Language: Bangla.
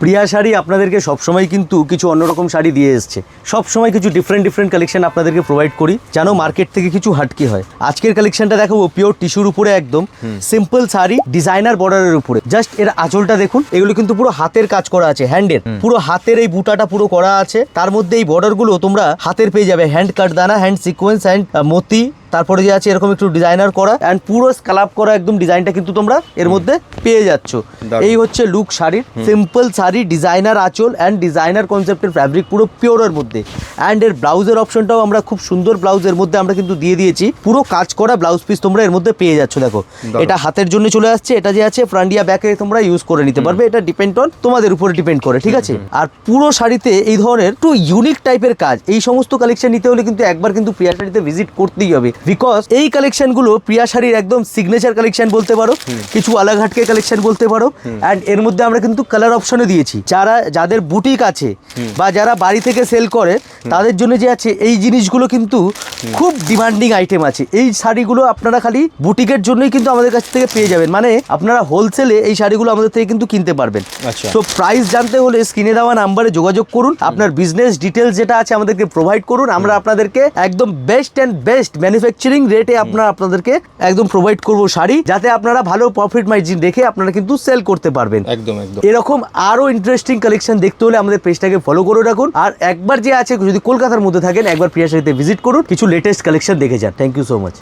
প্রিয়া শাড়ি আপনাদেরকে সবসময় কিন্তু কিছু অন্যরকম শাড়ি দিয়ে এসছে, সবসময় কিছু ডিফারেন্ট কালেকশন আপনাদেরকে প্রোভাইড করি, যেন মার্কেট থেকে কিছু হাটকি হয়। আজকের কালেকশনটা দেখাবো পিওর টিস্যুর উপরে, একদম সিম্পল শাড়ি, ডিজাইনার বর্ডারের উপরে। জাস্ট এর আঁচলটা দেখুন, এগুলো কিন্তু পুরো হাতের কাজ করা আছে, হ্যান্ডের পুরো হাতের এই বুটাটা পুরো করা আছে। তার মধ্যে এই বর্ডার গুলো তোমরা হাতের পেয়ে যাবে, হ্যান্ড কাট দানা, হ্যান্ড সিকোয়েন্স, হ্যান্ড মতি, তারপরে যে আছে এরকম একটু ডিজাইনার করা অ্যান্ড পুরো স্ক্যালাপ করা একদম ডিজাইনটা কিন্তু তোমরা এর মধ্যে পেয়ে যাচ্ছ। এই হচ্ছে লুক শাড়ির, সিম্পল শাড়ি, ডিজাইনার আঁচল অ্যান্ড ডিজাইনার কনসেপ্টের ফ্যাব্রিক, পুরো পিওরের মধ্যে। অ্যান্ড এর ব্লাউজের অপশনটাও আমরা খুব সুন্দর ব্লাউজের মধ্যে আমরা কিন্তু দিয়ে দিয়েছি, পুরো কাজ করা ব্লাউজ পিস তোমরা এর মধ্যে পেয়ে যাচ্ছ। দেখো এটা হাতের জন্য চলে আসছে, এটা যে আছে ফ্রন্টিয়া ব্যাকে তোমরা ইউজ করে নিতে পারবে, এটা ডিপেন্ড অন তোমাদের উপরে ডিপেন্ড করে, ঠিক আছে। আর পুরো শাড়িতে এই ধরনের একটু ইউনিক টাইপের কাজ, এই সমস্ত কালেকশন নিতে হলে কিন্তু একবার কিন্তু প্রিয়া শাড়িতে ভিজিট করতেই হবে, বিকজ এই কালেকশনগুলো প্রিয়া শাড়ির একদম সিগনেচার কালেকশন বলতে পারো, কিছু আলাগ হাটকে কালেকশন বলতে পারো। অ্যান্ড এর মধ্যে আমরা কিন্তু কালার অপশনও দিয়েছি, যাদের বুটিক আছে বা যারা বাড়ি থেকে সেল করে তাদের জন্য যে আছে এই জিনিসগুলো কিন্তু খুব ডিমান্ডিং আইটেম আছে। এই শাড়িগুলো আপনারা খালি বুটিকের জন্যই কিন্তু আমাদের কাছ থেকে পেয়ে যাবেন, মানে আপনারা হোলসেলে এই শাড়িগুলো আমাদের থেকে কিন্তু কিনতে পারবেন। তো প্রাইস জানতে হলে স্ক্রিনে দেওয়া নাম্বারে যোগাযোগ করুন, আপনার বিজনেস ডিটেলস যেটা আছে আমাদেরকে প্রোভাইড করুন, আমরা আপনাদেরকে একদম বেস্ট অ্যান্ড বেস্ট ম্যানুফ্যাকচারিং রেটে আপনাদেরকে একদম প্রোভাইড করবো শাড়ি, যাতে আপনারা ভালো প্রফিট মার্জিন রেখে আপনারা কিন্তু সেল করতে পারবেন। একদম এরকম আরো ইন্টারেস্টিং কালেকশন দেখতে হলে আমাদের পেজটাকে ফলো করে রাখুন। আর একবার যে আছে যদি কলকাতার মধ্যে থাকেন, একবার প্রিয়া শাড়িতে ভিজিট করুন, কিছু লেটেস্ট কালেকশন দেখে যান। Thank you so much.